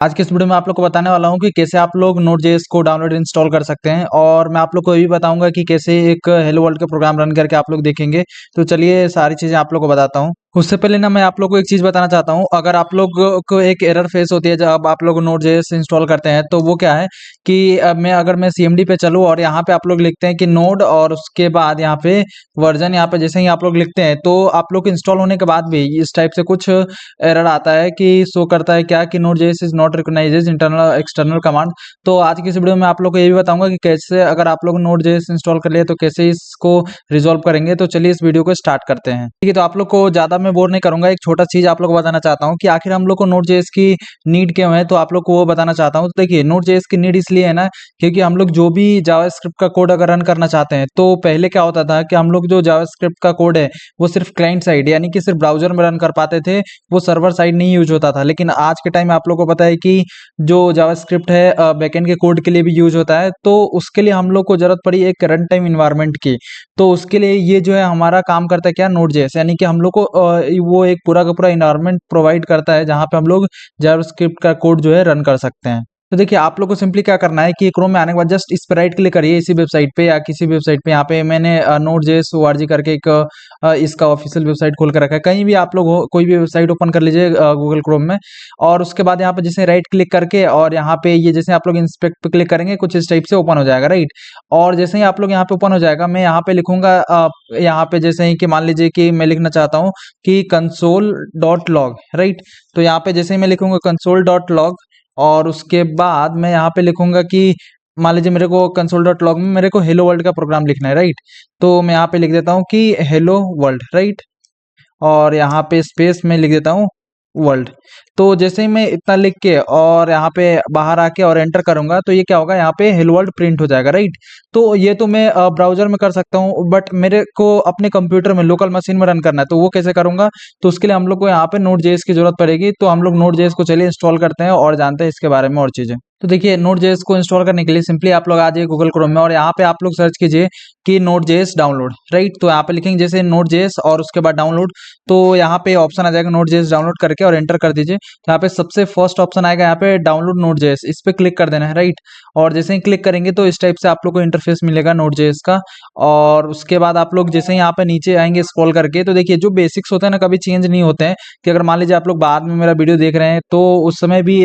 आज के इस वीडियो में आप लोग को बताने वाला हूँ कि कैसे आप लोग Node.js को डाउनलोड इंस्टॉल कर सकते हैं और मैं आप लोग को ये भी बताऊंगा कि कैसे एक हेलो वर्ल्ड का प्रोग्राम रन करके आप लोग देखेंगे। तो चलिए सारी चीज़ें आप लोग को बताता हूँ। उससे पहले ना मैं आप लोग को एक चीज़ बताना चाहता हूँ। अगर आप लोग को एक एरर फेस होती है जब आप लोग Node.js इंस्टॉल करते हैं, तो वो क्या है कि अगर मैं CMD पे चलूँ और यहाँ पे आप लोग लिखते हैं कि नोड और उसके बाद यहाँ पे वर्जन, यहाँ पे जैसे ही आप लोग लिखते हैं तो आप लोग इंस्टॉल होने के बाद भी इस टाइप से कुछ एरर आता है कि शो करता है क्या कि Node.js is not recognises internal external command. तो आज की इस वीडियो में आप लोग को ये भी बताऊंगा कि कैसे अगर आप लोग Node.js इंस्टॉल कर लिए तो कैसे इसको रिजॉल्व करेंगे। तो चलिए इस वीडियो को स्टार्ट करते हैं। ठीक है, तो आप लोग को ज़्यादा मैं बोर नहीं करूंगा, एक छोटा चीज़ आप लोग को बताना चाहता हूँ कि आखिर हम लोग को Node.js की नीड क्यों है। तो आप लोग को वो बताना चाहता हूँ। तो देखिए, Node.js की नीड इसलिए है ना क्योंकि हम लोग जो भी जावास्क्रिप्ट का कोड अगर रन करना चाहते हैं तो पहले क्या होता था कि हम लोग जो जावास्क्रिप्ट का कोड है वो सिर्फ क्लाइंट साइड यानी कि सिर्फ ब्राउजर में रन कर पाते थे, वो सर्वर साइड नहीं यूज होता था। लेकिन आज के टाइम में आप लोगों को पता है कि जो जावास्क्रिप्ट है बैकएंड के कोड के लिए भी यूज होता है, तो उसके लिए हम लोग को जरूरत पड़ी एक रन टाइम इन्वायरमेंट की। तो उसके लिए ये जो है हमारा काम करता है क्या, Node.js, यानी कि हम लोग को वो एक पूरा का पूरा इन्वायरमेंट प्रोवाइड करता है जहाँ पे हम लोग जावास्क्रिप्ट का कोड जो है रन कर सकते हैं। तो देखिए, आप लोग को सिंपली क्या करना है कि क्रोम में आने के बाद जस्ट इस पर राइट क्लिक करिए इसी वेबसाइट पे या किसी वेबसाइट पे। यहाँ पे मैंने Node.js org करके एक इसका ऑफिशियल वेबसाइट खोल कर रखा है। कहीं भी आप लोग हो, कोई भी वेबसाइट ओपन कर लीजिए गूगल क्रोम में, और उसके बाद यहाँ पे जैसे राइट क्लिक करके और यहाँ पे ये जैसे आप लोग इंस्पेक्ट पे क्लिक करेंगे कुछ इस टाइप से ओपन हो जाएगा, राइट। और जैसे ही आप लोग यहाँ पे ओपन हो जाएगा, मैं यहाँ पे लिखूंगा यहाँ पे जैसे ही कि मान लीजिए कि मैं लिखना चाहता हूँ कि console.log, राइट। तो यहाँ पे जैसे ही मैं लिखूंगा console.log और उसके बाद मैं यहाँ पे लिखूंगा कि मान लीजिए मेरे को console.log में मेरे को हेलो वर्ल्ड का प्रोग्राम लिखना है, राइट। तो मैं यहाँ पे लिख देता हूँ कि हेलो वर्ल्ड, राइट, और यहाँ पे स्पेस में लिख देता हूँ वर्ल्ड। तो जैसे ही मैं इतना लिख के और यहाँ पे बाहर आके और एंटर करूंगा तो ये क्या होगा, यहाँ पे हेलो वर्ल्ड प्रिंट हो जाएगा, राइट। तो ये तो मैं ब्राउजर में कर सकता हूँ, बट मेरे को अपने कंप्यूटर में लोकल मशीन में रन करना है, तो वो कैसे करूंगा। तो उसके लिए हम लोग को यहाँ पे Node.js की जरूरत पड़ेगी। तो हम लोग Node.js को चलिए इंस्टॉल करते हैं और जानते हैं इसके बारे में और चीजें। तो देखिए, Node.js को इंस्टॉल करने के लिए सिंपली आप लोग आ जाइए गूगल क्रोम में और यहाँ पे आप लोग सर्च कीजिए कि Node.js डाउनलोड, राइट। तो यहाँ पे लिखेंगे जैसे Node.js और उसके बाद डाउनलोड। तो यहाँ पे ऑप्शन आ जाएगा Node.js डाउनलोड करके और एंटर कर दीजिए। तो यहाँ पे सबसे फर्स्ट ऑप्शन आएगा यहाँ पे डाउनलोड Node.js, इस पे क्लिक कर देना है, राइट। और जैसे ही क्लिक करेंगे तो इस टाइप से आप लोग को इंटरफेस मिलेगा Node.js का। और उसके बाद आप लोग जैसे ही यहाँ पे नीचे आएंगे स्क्रॉल करके, तो देखिए जो बेसिक्स होते हैं ना कभी चेंज नहीं होते हैं। कि अगर मान लीजिए आप लोग बाद में मेरा वीडियो देख रहे हैं तो उस समय भी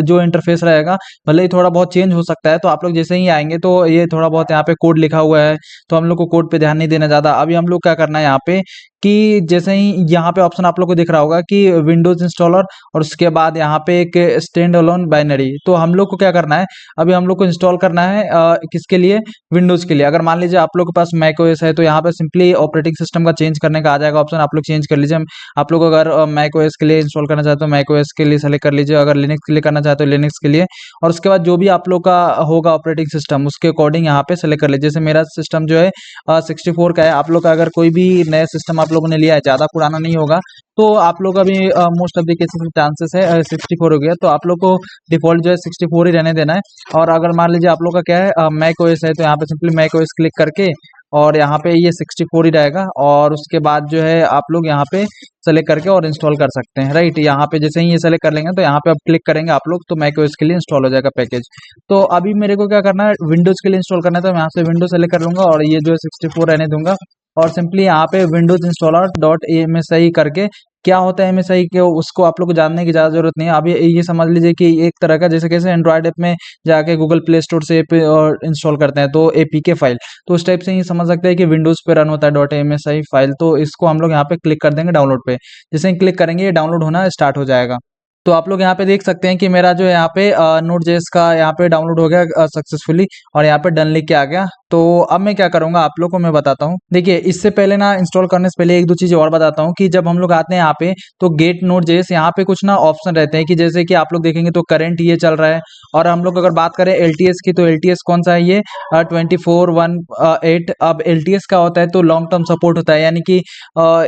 जो इंटरफेस रहेगा भले ही थोड़ा बहुत चेंज हो सकता है। तो आप लोग जैसे ही आएंगे तो ये थोड़ा बहुत यहाँ पे कोड लिखा हुआ है, तो हम लोग को कोड पे ध्यान नहीं देना ज़्यादा। अभी हम लोग क्या करना है यहाँ पे कि जैसे ही यहाँ पे ऑप्शन आप लोग को दिख रहा होगा कि विंडोज इंस्टॉलर और उसके बाद यहाँ पे एक स्टैंड अलोन बाइनरी, तो हम लोग को क्या करना है, अभी हम लोग को इंस्टॉल करना है किसके लिए, विंडोज के लिए। अगर मान लीजिए आप लोग के पास मैक ओएस है तो यहाँ पे सिंपली ऑपरेटिंग सिस्टम का चेंज करने का आ जाएगा ऑप्शन, आप लोग चेंज कर लीजिए। आप लोग अगर मैक ओएस के लिए इंस्टॉल करना चाहते हो मैक ओएस के लिए सेलेक्ट कर लीजिए, अगर लिनक्स के लिए करना चाहते हो लिनक्स के लिए। और उसके बाद जो भी आप लोग का होगा ऑपरेटिंग सिस्टम उसके अकॉर्डिंग यहाँ पे सेलेक्ट कर लीजिए। जैसे मेरा सिस्टम जो है 64 का है। आप लोग का अगर कोई भी नया सिस्टम आप लोगों ने लिया है, ज़्यादा पुराना नहीं होगा, तो आप लोग अभी मोस्ट ऑफ द केसेस में चांसेस है 64 हो गया, तो आप लोग को डिफॉल्ट जो है 64 ही रहने देना है। और अगर मान लीजिए आप लोग का क्या है मैक ओएस है, तो यहाँ पे सिंपली मैक ओएस क्लिक करके और यहाँ पे ये 64 ही रहेगा। और उसके बाद जो है आप लोग यहाँ पे सेलेक्ट करके और इंस्टॉल कर सकते हैं, राइट। यहाँ पे जैसे ही ये सेलेक्ट कर लेंगे तो यहाँ पे अब क्लिक करेंगे आप लोग तो मैक ओएस के लिए इंस्टॉल हो जाएगा पैकेज। तो अभी मेरे को क्या करना है, विंडोज के लिए इंस्टॉल करना है, तो मैं यहाँ से विंडोज सेलेक्ट कर लूंगा और ये जो है 64 रहने दूंगा। और सिंपली यहाँ पे विंडोज इंस्टॉलर डॉट AMSI करके, क्या होता है MSI के उसको आप लोग को जानने की ज़्यादा जरूरत नहीं है। अभी ये समझ लीजिए कि एक तरह का जैसे कैसे एंड्रॉयड ऐप में जाके गूगल प्ले स्टोर से ऐप इंस्टॉल करते हैं तो APK फाइल, तो उस टाइप से ही समझ सकते हैं कि विंडोज़ पे रन होता है .AMSI फाइल। तो इसको हम लोग यहाँ पे क्लिक कर देंगे डाउनलोड पे। जैसे ही क्लिक करेंगे ये डाउनलोड होना स्टार्ट हो जाएगा। तो आप लोग यहाँ पे देख सकते हैं कि मेरा जो है यहाँ पे Node.js का यहाँ पे डाउनलोड हो गया सक्सेसफुली और यहाँ पे डन लिख के आ गया। तो अब मैं क्या करूंगा आप लोग को मैं बताता हूँ। देखिए, इससे पहले ना इंस्टॉल करने से पहले एक दो चीज़ और बताता हूँ कि जब हम लोग आते हैं यहाँ पे तो गेट Node.js यहाँ पे कुछ ना ऑप्शन रहते हैं कि जैसे कि आप लोग देखेंगे तो करंट ये चल रहा है। और हम लोग अगर बात करें LTS की तो LTS कौन सा है, ये 24.1.8। अब LTS का होता है तो लॉन्ग टर्म सपोर्ट होता है, यानी कि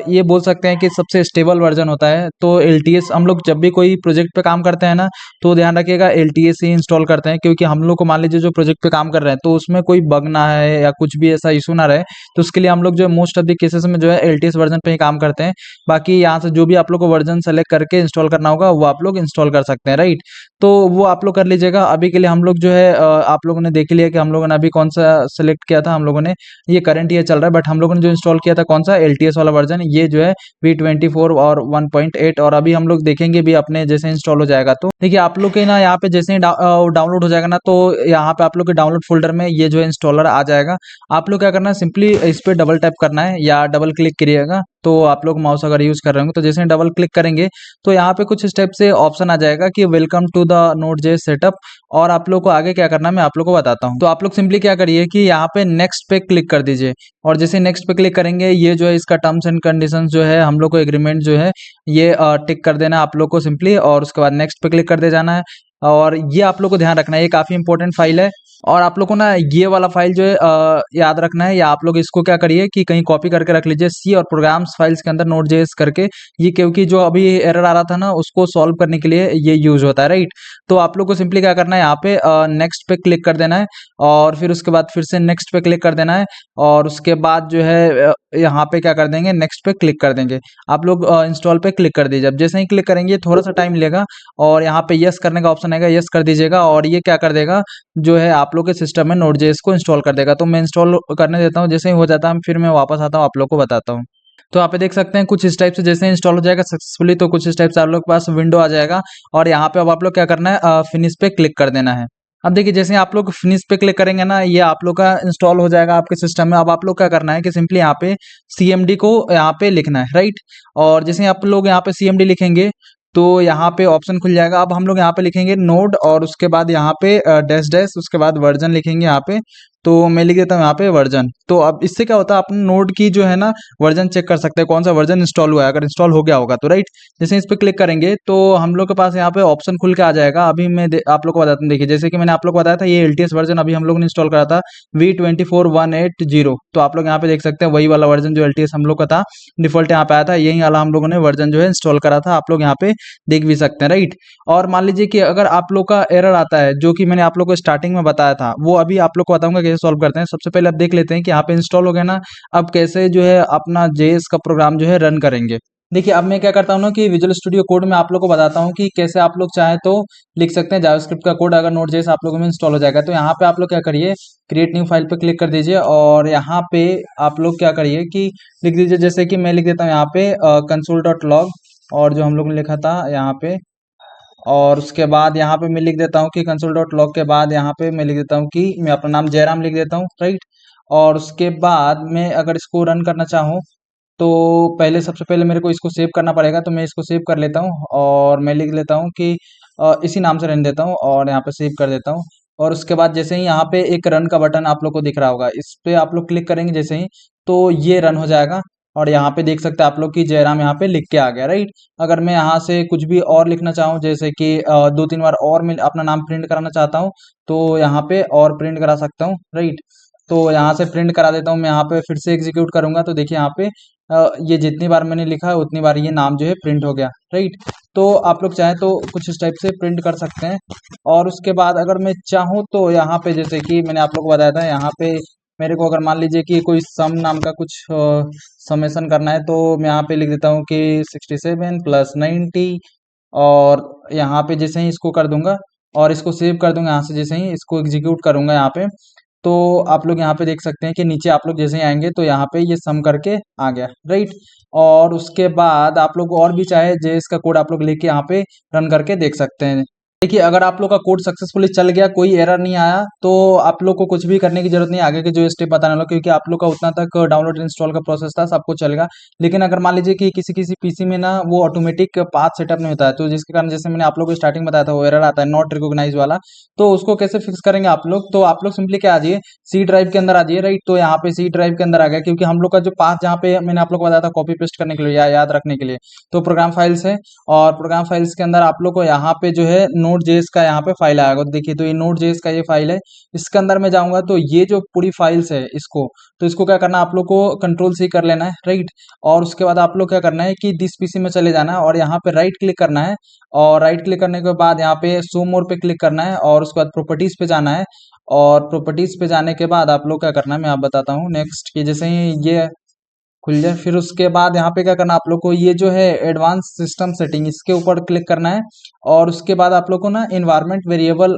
ये बोल सकते हैं कि सबसे स्टेबल वर्जन होता है। तो LTS हम लोग जब भी कोई प्रोजेक्ट पे काम करते हैं ना तो ध्यान रखिएगा LTS ही इंस्टॉल करते हैं, क्योंकि हम लोग को मान लीजिए जो प्रोजेक्ट पे काम कर रहे हैं तो उसमें कोई बग ना है या कुछ भी ऐसा इशू ना रहे, तो उसके लिए हम लोग जो है मोस्ट ऑफ द केसेस में जो है LTS वर्जन पे ही काम करते हैं। बाकी यहाँ से जो भी आप लोग को वर्जन सेलेक्ट करके इंस्टॉल करना होगा वो आप लोग इंस्टॉल कर सकते हैं, राइट। तो वो आप लोग कर लीजिएगा। अभी के लिए हम लोग जो है आप लोगों ने देख ही लिया कि हम लोगों ने अभी कौन सा सेलेक्ट किया था। हम लोगों ने ये करंट ईयर चल रहा है, बट हम लोगों ने जो इंस्टॉल किया था कौन सा LTS वाला वर्जन, ये जो है V24 और 1.8। और अभी हम लोग देखेंगे भी अपने जैसे इंस्टॉल हो जाएगा तो देखिए आप लोग के ना यहाँ पे जैसे ही डाउनलोड हो जाएगा ना, तो यहाँ पे आप लोग के डाउनलोड फोल्डर में ये जो है इंस्टॉलर आ जाएगा। आप लोग क्या करना है, सिंपली इस पे डबल टैप करना है या डबल क्लिक करिएगा। तो आप लोग माउस अगर यूज कर रहे होंगे तो जैसे ही डबल क्लिक करेंगे तो यहाँ पे कुछ स्टेप से ऑप्शन आ जाएगा कि welcome to the Node.js setup. और आप लोग को आगे क्या करना है मैं आप लोग को बताता हूँ। तो आप लोग सिंपली क्या करिए कि यहाँ पे नेक्स्ट पे क्लिक कर दीजिए। और जैसे नेक्स्ट पे क्लिक करेंगे, ये जो है इसका टर्म्स एंड कंडीशंस जो है हम लोग को एग्रीमेंट जो है ये टिक कर देना है आप लोग को सिंपली, और उसके बाद नेक्स्ट पे क्लिक कर दे जाना है। और ये आप लोग को ध्यान रखना है, ये काफी इंपॉर्टेंट फाइल है। और आप लोग को ना ये वाला फाइल जो है याद रखना है, या आप लोग इसको क्या करिए कि कहीं कॉपी करके रख लीजिए, सी और प्रोग्राम्स फाइल्स के अंदर Node.js करके। ये क्योंकि जो अभी एरर आ रहा था ना उसको सॉल्व करने के लिए ये यूज होता है, राइट। तो आप लोग को सिंपली क्या करना है, यहाँ पे नेक्स्ट पे क्लिक कर देना है, और फिर उसके बाद फिर से नेक्स्ट पे क्लिक कर देना है। और उसके बाद जो है यहाँ पे क्या कर देंगे, नेक्स्ट पे क्लिक कर देंगे। आप लोग इंस्टॉल पे क्लिक कर दीजिए। अब जैसे ही क्लिक करेंगे थोड़ा सा टाइम लेगा, और यहाँ पे यस करने का ऑप्शन आएगा, यस कर दीजिएगा। और ये क्या कर देगा, जो है आप लोग के सिस्टम में Node.js को इंस्टॉल कर देगा। तो मैं इंस्टॉल करने देता हूँ, जैसे ही हो जाता है फिर मैं वापस आता हूँ, आप लोग को बताता हूँ। तो यहाँ पे देख सकते हैं कुछ इस टाइप से जैसे इंस्टॉल हो जाएगा सक्सेसफुली, तो कुछ इस टाइप से आप लोग के पास विंडो आ जाएगा। और यहाँ पे अब आप लोग क्या करना है, फिनिश पे क्लिक कर देना है। अब देखिए जैसे आप लोग फिनिश पे क्लिक करेंगे ना, ये आप लोग का इंस्टॉल हो जाएगा आपके सिस्टम में। अब आप लोग क्या करना है कि सिंपली यहाँ पे CMD को यहाँ पे लिखना है, राइट। और जैसे आप लोग यहाँ पे CMD लिखेंगे तो यहाँ पे ऑप्शन खुल जाएगा। अब हम लोग यहाँ पे लिखेंगे नोड, और उसके बाद यहाँ पे डैश डैश, उसके बाद वर्जन लिखेंगे यहाँ पे। तो मैं लिख देता हूँ यहाँ पे वर्जन। तो अब इससे क्या होता है, अपन नोड की जो है ना वर्जन चेक कर सकते हैं, कौन सा वर्जन इंस्टॉल हुआ है, अगर इंस्टॉल हो गया होगा तो, राइट। जैसे इस पे क्लिक करेंगे तो हम लोग के पास यहाँ पे ऑप्शन खुल के आ जाएगा। अभी मैं आप लोग को बताता हूँ, देखिए जैसे कि मैंने आप लोग को बताया था ये LTS वर्जन अभी हम लोग ने इंस्टॉल करा था V24180। तो आप लोग यहाँ पे देख सकते हैं वही वाला वर्जन जो LTS हम लोग का था, डिफॉल्ट यहाँ पे आया था, यही वाला हम लोगों ने वर्जन जो है इंस्टॉल करा था। आप लोग यहाँ पे देख भी सकते हैं, राइट। और मान लीजिए कि अगर आप लोग का एरर आता है, जो कि मैंने आप लोग को स्टार्टिंग में बताया था, वो अभी आप लोग को बताऊंगा कैसे सॉल्व करते हैं। सबसे पहले आप देख लेते हैं कि यहाँ पे इंस्टॉल हो गया ना, अब कैसे जो है अपना JS का प्रोग्राम जो है रन करेंगे। देखिए अब मैं क्या करता हूँ ना कि विजुअल स्टूडियो कोड में आप लोग को बताता हूँ कि कैसे आप लोग चाहे तो लिख सकते हैं जावास्क्रिप्ट का कोड, अगर Node.js आप लोगों में इंस्टॉल हो जाएगा। तो यहाँ पे आप लोग क्या करिए, क्रिएट न्यू फाइल पे क्लिक कर दीजिए, और यहाँ पे आप लोग क्या करिए कि लिख दीजिए, जैसे कि मैं लिख देता हूँ यहाँ पे console.log, और जो हम लोग ने लिखा था यहाँ पे। और उसके बाद यहाँ पे मैं लिख देता हूँ कि console.log के बाद यहाँ पे मैं लिख देता हूँ कि मैं अपना नाम जयराम लिख देता हूँ, राइट। और उसके बाद मैं अगर इसको रन करना चाहूँ तो पहले सबसे पहले मेरे को इसको सेव करना पड़ेगा। तो मैं इसको सेव कर लेता हूँ, और मैं लिख लेता हूँ कि इसी नाम से रहने देता हूँ, और यहाँ पे सेव कर देता हूँ। और उसके बाद जैसे ही यहाँ पे एक रन का बटन आप लोग को दिख रहा होगा, इस पे आप लोग क्लिक करेंगे जैसे ही, तो ये रन हो जाएगा। और यहाँ पे देख सकते हैं आप लोग कि जयराम यहाँ पे लिख के आ गया, राइट। अगर मैं यहाँ से कुछ भी और लिखना चाहूँ, जैसे कि 2-3 बार और मैं अपना नाम प्रिंट कराना चाहता हूँ, तो यहाँ पे और प्रिंट करा सकता हूँ, राइट। तो यहाँ से प्रिंट करा देता हूँ मैं, यहाँ पे फिर से एग्जीक्यूट करूंगा तो देखिए यहाँ पे ये जितनी बार मैंने लिखा है उतनी बार ये नाम जो है प्रिंट हो गया, राइट। तो आप लोग चाहें तो कुछ इस टाइप से प्रिंट कर सकते हैं। और उसके बाद अगर मैं चाहूँ तो यहाँ पे जैसे कि मैंने आप लोग को बताया था, यहाँ पे मेरे को अगर मान लीजिए कि कोई सम नाम का कुछ समेशन करना है, तो मैं यहाँ पे लिख देता हूँ कि 67 + 90। और यहाँ पे जैसे ही इसको कर दूंगा और इसको सेव कर दूंगा, यहाँ से जैसे ही इसको एग्जीक्यूट करूंगा यहाँ पे, तो आप लोग यहाँ पे देख सकते हैं कि नीचे आप लोग जैसे ही आएंगे तो यहाँ पे ये सम करके आ गया, राइट। और उसके बाद आप लोग और भी चाहे जेएस का कोड आप लोग लेके यहाँ पे रन करके देख सकते हैं। देखिए अगर आप लोग का कोड सक्सेसफुली चल गया, कोई एरर नहीं आया, तो आप लोग को कुछ भी करने की जरूरत नहीं, आगे के जो स्टेप बताने वाला, क्योंकि आप लोग का उतना तक डाउनलोड इंस्टॉल का प्रोसेस था, सबको चलेगा। लेकिन अगर मान लीजिए कि किसी किसी पीसी में ना वो ऑटोमेटिक पाथ सेटअप नहीं होता है, तो जिसके कारण जैसे मैंने आप लोग को स्टार्टिंग बताया था वो एरर आता है नॉट रिकॉग्नाइज वाला, तो उसको कैसे फिक्स करेंगे आप लोग, तो आप लोग सिंपली क्या आ जाइए, सी ड्राइव के अंदर आ जाइए, राइट। तो यहाँ पे सी ड्राइव के अंदर आ गया, क्योंकि हम लोग का जो पाथ जहाँ पे मैंने आप लोग को बताया था कॉपी पेस्ट करने के लिए या याद रखने के लिए, तो प्रोग्राम फाइल्स है। और प्रोग्राम फाइल्स के अंदर आप लोग को यहाँ पे जो है नोट जेएस का यहाँ पे फाइल आएगा। तो देखिए तो ये नोट जेएस का ये फाइल है, इसके अंदर मैं जाऊंगा तो ये जो पूरी फाइल्स है इसको, तो इसको क्या करना है आप लोग को कंट्रोल सी कर लेना है, राइट। और उसके बाद आप लोग क्या करना है कि दिस पीसी में चले जाना है, और यहाँ पे राइट क्लिक करना है। और राइट क्लिक करने के बाद यहाँ पे शो मोर पे क्लिक करना है, और उसके बाद प्रॉपर्टीज पे जाना है। और प्रॉपर्टीज पे जाने के बाद आप लोग क्या करना है मैं आप बताता हूँ नेक्स्ट, कि जैसे ही ये खुल जाए। फिर उसके बाद यहाँ पे क्या करना आप लोग को, ये जो है एडवांस सिस्टम सेटिंग, इसके ऊपर क्लिक करना है। और उसके बाद आप लोग को ना इन्वायरमेंट वेरिएबल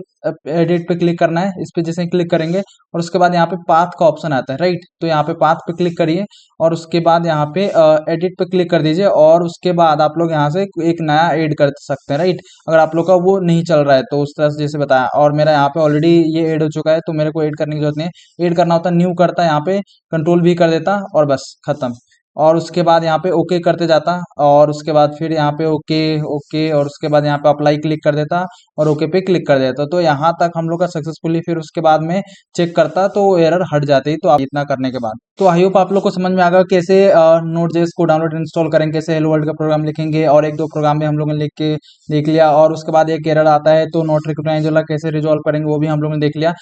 एडिट पे क्लिक करना है। इस पे जैसे क्लिक करेंगे और उसके बाद यहाँ पे पाथ का ऑप्शन आता है, राइट। तो यहाँ पे पाथ पे क्लिक करिए और उसके बाद यहाँ पे एडिट पे क्लिक कर दीजिए। और उसके बाद आप लोग यहाँ से एक नया ऐड कर सकते हैं, राइट। अगर आप लोग का वो नहीं चल रहा है तो उस तरह से जैसे बताया, और मेरा यहाँ पे ऑलरेडी ये ऐड हो चुका है तो मेरे को ऐड करने की जरूरत नहीं है। ऐड करना होता न्यू करता, यहाँ पे कंट्रोल भी कर देता और बस खत्म। और उसके बाद यहाँ पे ओके करते जाता और उसके बाद फिर यहाँ पे ओके ओके और उसके बाद यहाँ पे अप्लाई क्लिक कर देता और ओके पे क्लिक कर देता। तो यहाँ तक हम लोग का सक्सेसफुली फिर उसके बाद में चेक करता तो एरर हट जाती। तो आप इतना करने के बाद तो आई होप आप लोग को समझ में आ गया कैसे नोड.जेएस को डाउनलोड इंस्टॉल करेंगे, कैसे हेलो वर्ल्ड का प्रोग्राम लिखेंगे। और एक दो प्रोग्राम में हम लोगों ने लिख के देख लिया। और उसके बाद एक एरर आता है तो नॉट रिकॉग्नाइज वाला कैसे रिजॉल्व करेंगे वो भी हम लोगों ने देख लिया।